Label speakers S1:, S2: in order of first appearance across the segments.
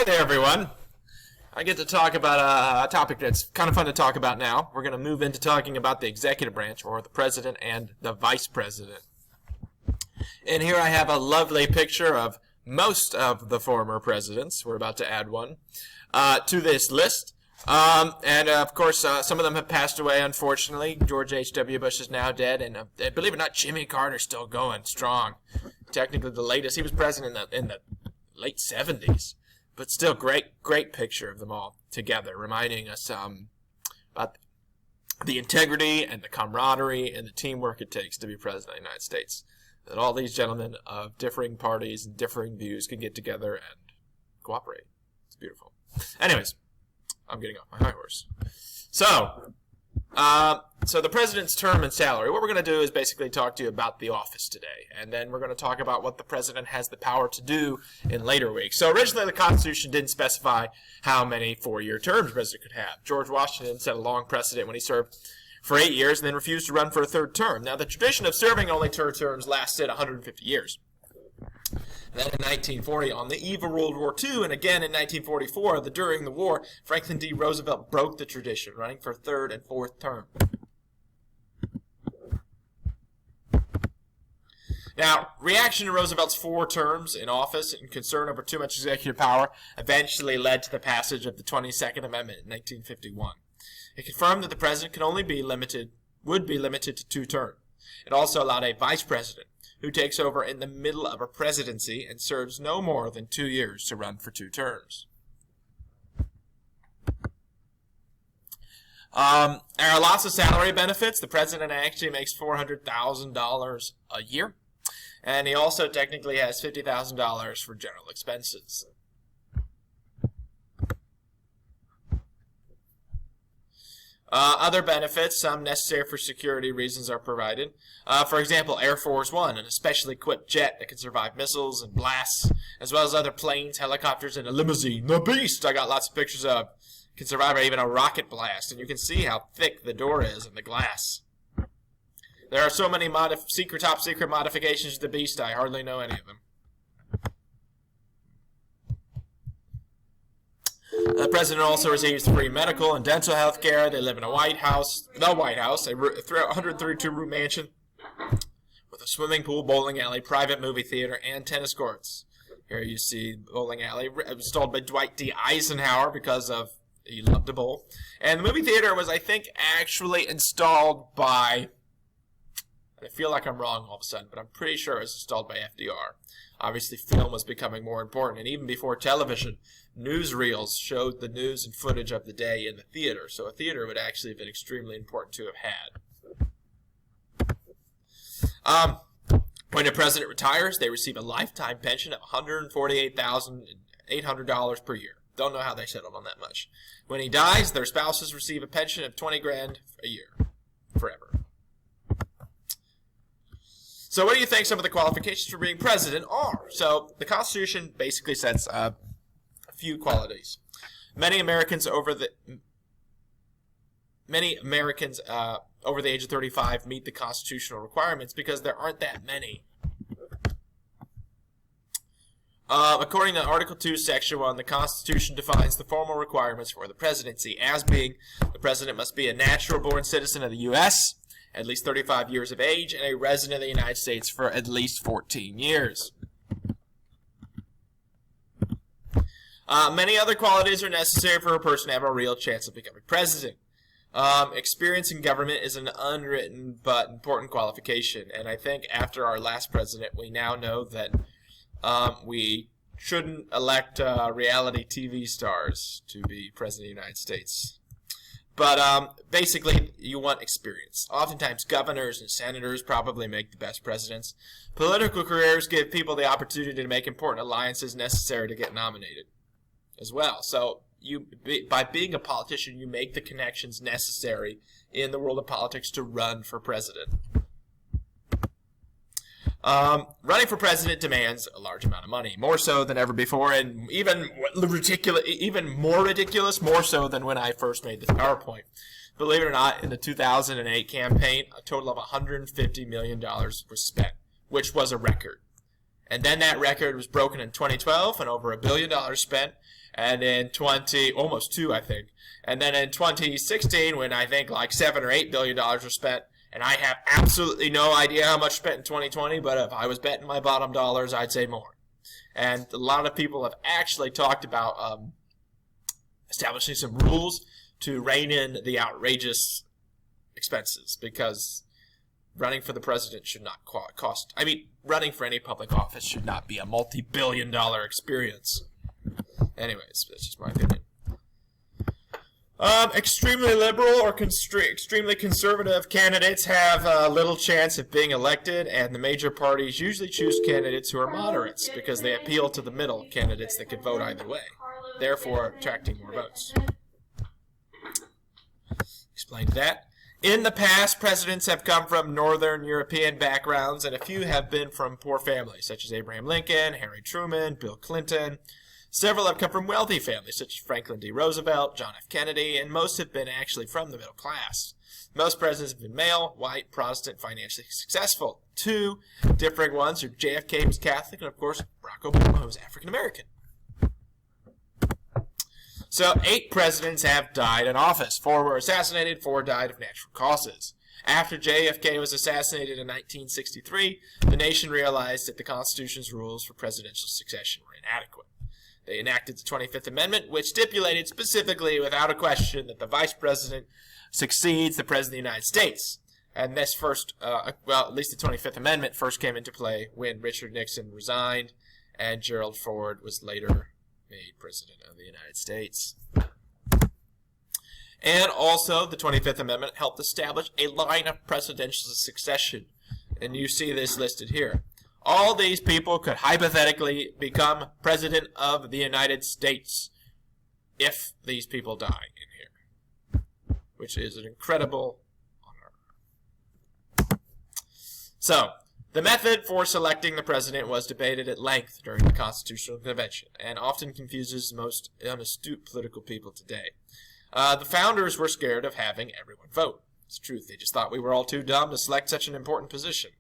S1: Hi there, everyone. I get to talk about a topic that's kind of fun to talk about now. We're going to move into talking about the executive branch, or the president and the vice president. And here I have a lovely picture of most of the former presidents. We're about to add one to this list. Of course, some of them have passed away, unfortunately. George H.W. Bush is now dead, and believe it or not, Jimmy Carter's still going strong. Technically the latest. He was president in the late 70s. But still, great picture of them all together, reminding us about the integrity and the camaraderie and the teamwork it takes to be president of the United States. That all these gentlemen of differing parties and differing views can get together and cooperate. It's beautiful. Anyways, I'm getting off my high horse. So the president's term and salary. What we're going to do is basically talk to you about the office today. And then we're going to talk about what the president has the power to do in later weeks. So originally the Constitution didn't specify how many 4-year terms the president could have. George Washington set a long precedent when he served for 8 years and then refused to run for a third term. Now the tradition of serving only 2 terms lasted 150 years. Then in 1940, on the eve of World War II, and again in 1944, during the war, Franklin D. Roosevelt broke the tradition, running for 3rd and 4th term. Now, reaction to Roosevelt's 4 terms in office and concern over too much executive power eventually led to the passage of the 22nd Amendment in 1951. It confirmed that the president would be limited to 2 terms. It also allowed a vice president, who takes over in the middle of a presidency and serves no more than 2 years to run for 2 terms. There are lots of salary benefits. The president actually makes $400,000 a year. And he also technically has $50,000 for general expenses. Other benefits, some necessary for security reasons, are provided. For example, Air Force One, an especially equipped jet that can survive missiles and blasts, as well as other planes, helicopters, and a limousine. The Beast, I got lots of pictures of. Can survive even a rocket blast, and you can see how thick the door is in the glass. There are so many top secret modifications to the Beast, I hardly know any of them. The president also receives free medical and dental health care. They live in the White House, a 132-room mansion with a swimming pool, bowling alley, private movie theater, and tennis courts. Here you see the bowling alley, installed by Dwight D. Eisenhower because he loved to bowl. And the movie theater was, I think, actually installed by, I feel like I'm wrong all of a sudden, but I'm pretty sure it was installed by FDR. Obviously, film was becoming more important, and even before television, newsreels showed the news and footage of the day in the theater, so a theater would actually have been extremely important to have had. When the president retires, they receive a lifetime pension of $148,800 per year. Don't know how they settled on that much. When he dies, their spouses receive a pension of $20,000 a year, forever. So what do you think some of the qualifications for being president are? So the Constitution basically sets a few qualities. Many Americans over the age of 35 meet the constitutional requirements because there aren't that many. According to Article 2, Section 1, the Constitution defines the formal requirements for the presidency as being the president must be a natural-born citizen of the U.S., at least 35 years of age, and a resident of the United States for at least 14 years. Many other qualities are necessary for a person to have a real chance of becoming president. Experience in government is an unwritten but important qualification, and I think after our last president, we now know that we shouldn't elect reality TV stars to be president of the United States. But basically, you want experience. Oftentimes, governors and senators probably make the best presidents. Political careers give people the opportunity to make important alliances necessary to get nominated as well. So, by being a politician, you make the connections necessary in the world of politics to run for president. Running for president demands a large amount of money, more so than ever before, and even more ridiculous, more so than when I first made this PowerPoint. Believe it or not, in the 2008 campaign, a total of $150 million was spent, which was a record. And then that record was broken in 2012 and over $1 billion spent. And in almost 2, I think. And then in 2016, when I think like $7 or $8 billion were spent, and I have absolutely no idea how much spent in 2020, but if I was betting my bottom dollars, I'd say more. And a lot of people have actually talked about establishing some rules to rein in the outrageous expenses, because running for the president should not cost. I mean, running for any public office should not be a multi-billion-dollar experience. Anyways, that's just my opinion. Extremely liberal or extremely conservative candidates have little chance of being elected, and the major parties usually choose candidates who are moderates because they appeal to the middle candidates that could vote either way, therefore attracting more votes. Explained that. In the past, presidents have come from Northern European backgrounds, and a few have been from poor families, such as Abraham Lincoln, Harry Truman, Bill Clinton. Several have come from wealthy families, such as Franklin D. Roosevelt, John F. Kennedy, and most have been actually from the middle class. Most presidents have been male, white, Protestant, financially successful. 2 differing ones are JFK, who's Catholic, and of course, Barack Obama, who's African American. So 8 presidents have died in office. 4 were assassinated, 4 died of natural causes. After JFK was assassinated in 1963, the nation realized that the Constitution's rules for presidential succession were inadequate. They enacted the 25th Amendment, which stipulated specifically, without a question, that the vice president succeeds the president of the United States. And this first, at least the 25th Amendment first came into play when Richard Nixon resigned and Gerald Ford was later made president of the United States. And also, the 25th Amendment helped establish a line of presidential succession. And you see this listed here. All these people could hypothetically become president of the United States if these people die in here, which is an incredible honor. So, the method for selecting the president was debated at length during the Constitutional Convention and often confuses most unastute political people today. The founders were scared of having everyone vote. It's the truth. They just thought we were all too dumb to select such an important position.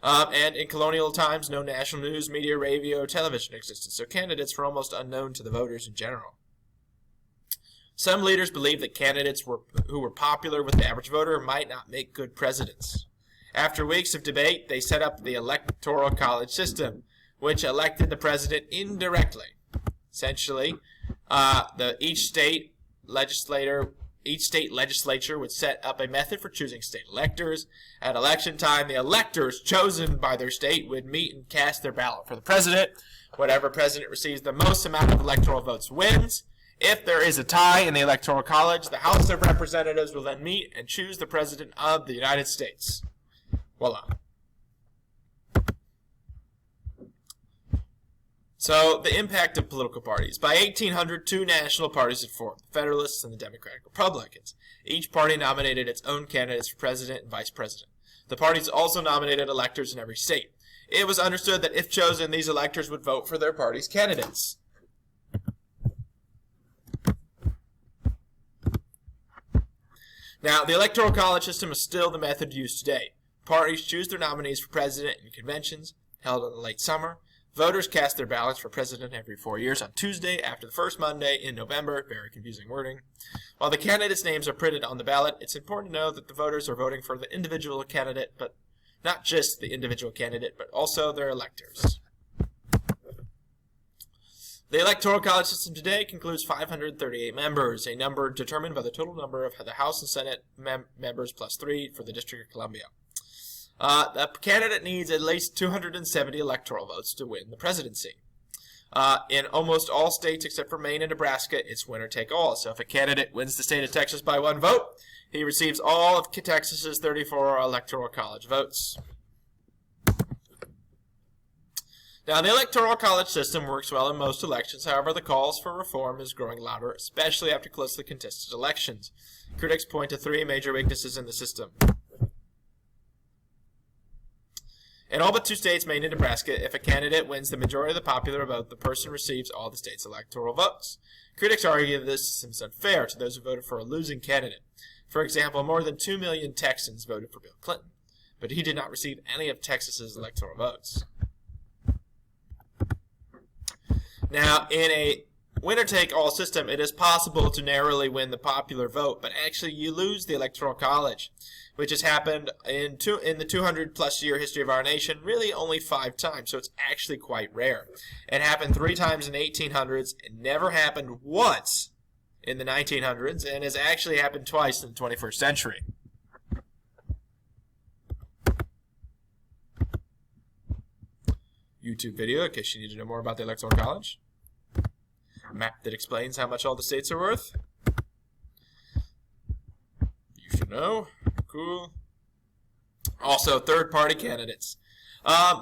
S1: And in colonial times, no national news, media, radio, or television existed, so candidates were almost unknown to the voters in general. Some leaders believed that candidates who were popular with the average voter might not make good presidents. After weeks of debate, they set up the Electoral College system, which elected the president indirectly. Essentially, each state legislature would set up a method for choosing state electors. At election time, the electors chosen by their state would meet and cast their ballot for the president. Whatever president receives the most amount of electoral votes wins. If there is a tie in the Electoral College, the House of Representatives will then meet and choose the president of the United States. Voila. So, the impact of political parties. By 1800, 2 national parties had formed, the Federalists and the Democratic Republicans. Each party nominated its own candidates for president and vice president. The parties also nominated electors in every state. It was understood that if chosen, these electors would vote for their party's candidates. Now, the Electoral College system is still the method used today. Parties choose their nominees for president in conventions held in the late summer. Voters cast their ballots for president every 4 years on Tuesday after the first Monday in November. Very confusing wording. While the candidates' names are printed on the ballot, it's important to know that the voters are voting for the individual candidate, but not just the individual candidate, but also their electors. The Electoral College system today concludes 538 members, a number determined by the total number of the House and Senate members plus 3 for the District of Columbia. The candidate needs at least 270 electoral votes to win the presidency. In almost all states except for Maine and Nebraska, it's winner take all. So if a candidate wins the state of Texas by 1 vote, he receives all of Texas's 34 Electoral College votes. Now, the Electoral College system works well in most elections. However, the calls for reform is growing louder, especially after closely contested elections. Critics point to 3 major weaknesses in the system. In all but 2 states, Maine and Nebraska, if a candidate wins the majority of the popular vote, the person receives all the state's electoral votes. Critics argue that this system is unfair to those who voted for a losing candidate. For example, more than 2 million Texans voted for Bill Clinton, but he did not receive any of Texas's electoral votes. Now, in a winner-take-all system, it is possible to narrowly win the popular vote, but actually you lose the Electoral College, which has happened in the 200-plus year history of our nation really only 5 times, so it's actually quite rare. It happened 3 times in the 1800s, it never happened once in the 1900s, and has actually happened twice in the 21st century. YouTube video in case you need to know more about the Electoral College. A map that explains how much all the states are worth. You should know. Cool. Also, third-party candidates.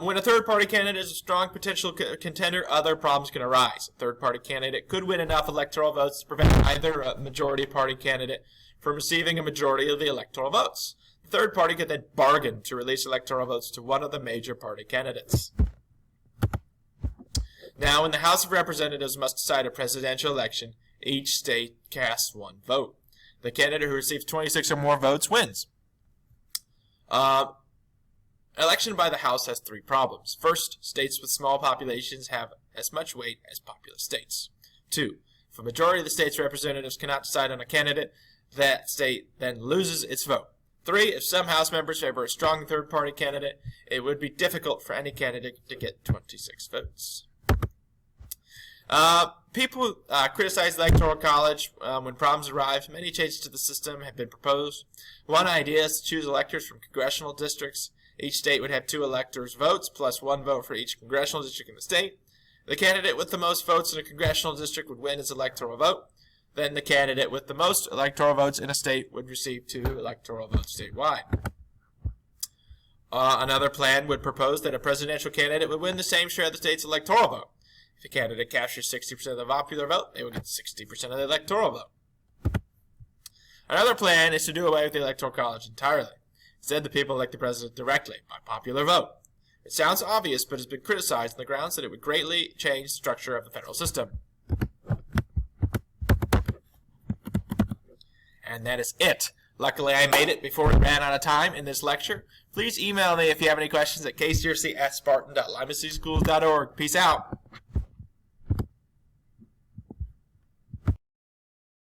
S1: When a third-party candidate is a strong potential contender, other problems can arise. A third-party candidate could win enough electoral votes to prevent either a majority-party candidate from receiving a majority of the electoral votes. The third party could then bargain to release electoral votes to one of the major party candidates. Now, when the House of Representatives must decide a presidential election, each state casts 1 vote. The candidate who receives 26 or more votes wins. Election by the House has 3 problems. First, states with small populations have as much weight as populous states. 2, if a majority of the state's representatives cannot decide on a candidate, that state then loses its vote. 3, if some House members favor a strong third-party candidate, it would be difficult for any candidate to get 26 votes. People criticize the Electoral College when problems arise. Many changes to the system have been proposed. One idea is to choose electors from congressional districts. Each state would have 2 electors' votes, plus 1 vote for each congressional district in the state. The candidate with the most votes in a congressional district would win its electoral vote. Then the candidate with the most electoral votes in a state would receive 2 electoral votes statewide. Another plan would propose that a presidential candidate would win the same share of the state's electoral vote. If a candidate captures 60% of the popular vote, they would get 60% of the electoral vote. Another plan is to do away with the Electoral College entirely. Instead, the people elect the president directly, by popular vote. It sounds obvious, but has been criticized on the grounds that it would greatly change the structure of the federal system. And that is it. Luckily, I made it before we ran out of time in this lecture. Please email me if you have any questions at kcrc@spartan.limacyschools.org. Peace out.